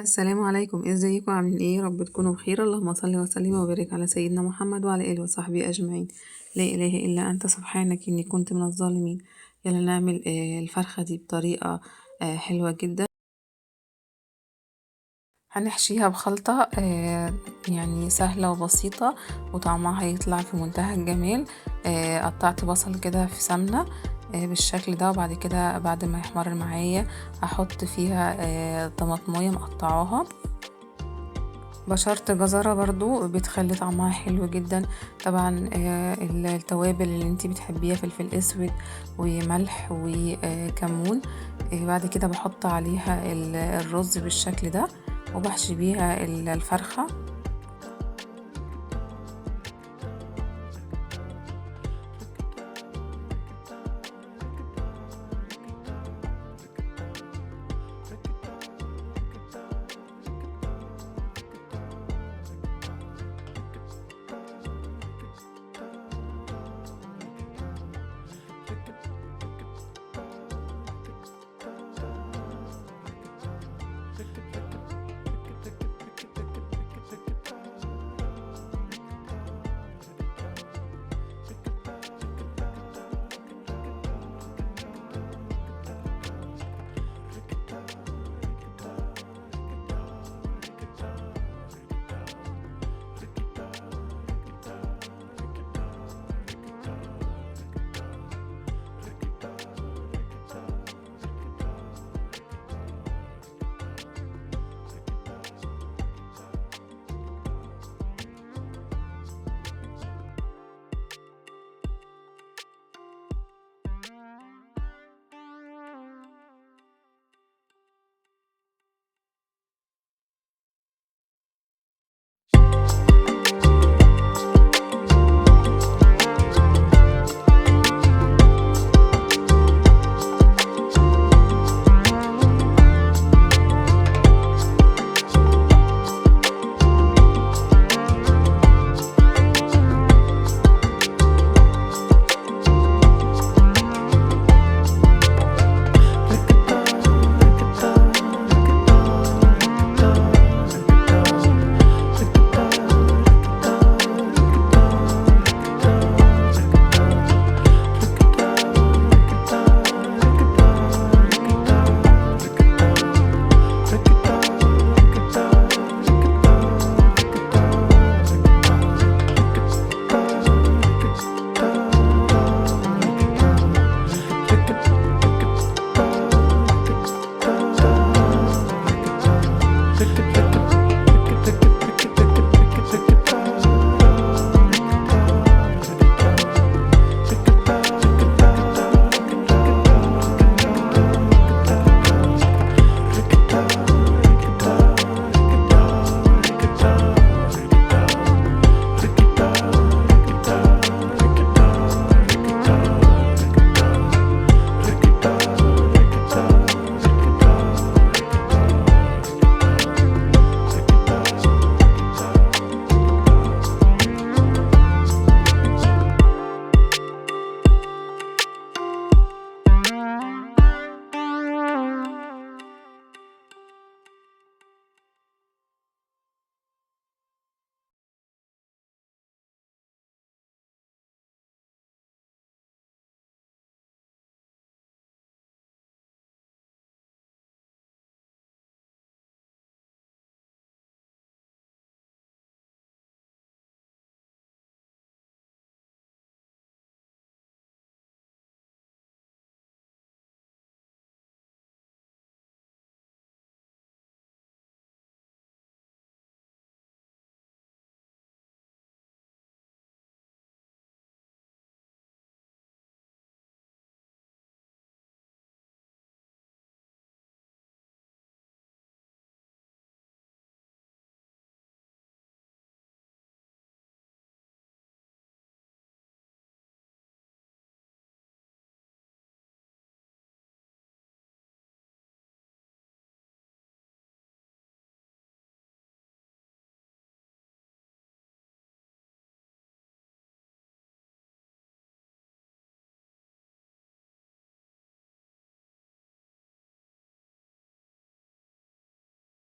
السلام عليكم، ازيكم عاملين ايه؟ رب تكونوا بخير. اللهم صل وسلم وبارك على سيدنا محمد وعلى اله وصحبه اجمعين. لا اله الا انت سبحانك اني كنت من الظالمين. يلا نعمل الفرخه دي بطريقه حلوه جدا. هنحشيها بخلطه يعني سهله وبسيطه، وطعمها هيطلع في منتهى الجمال. قطعت بصل كده في سمنه بالشكل ده، وبعد كده بعد ما يحمر معايا هحط فيها طماطمية مقطعاها. بشرت جزرة برضو بتخلي طعمها حلو جدا. طبعا التوابل اللي انتي بتحبيها، فلفل اسود وملح وكمون. بعد كده بحط عليها الرز بالشكل ده، وبحشي بيها الفرخة.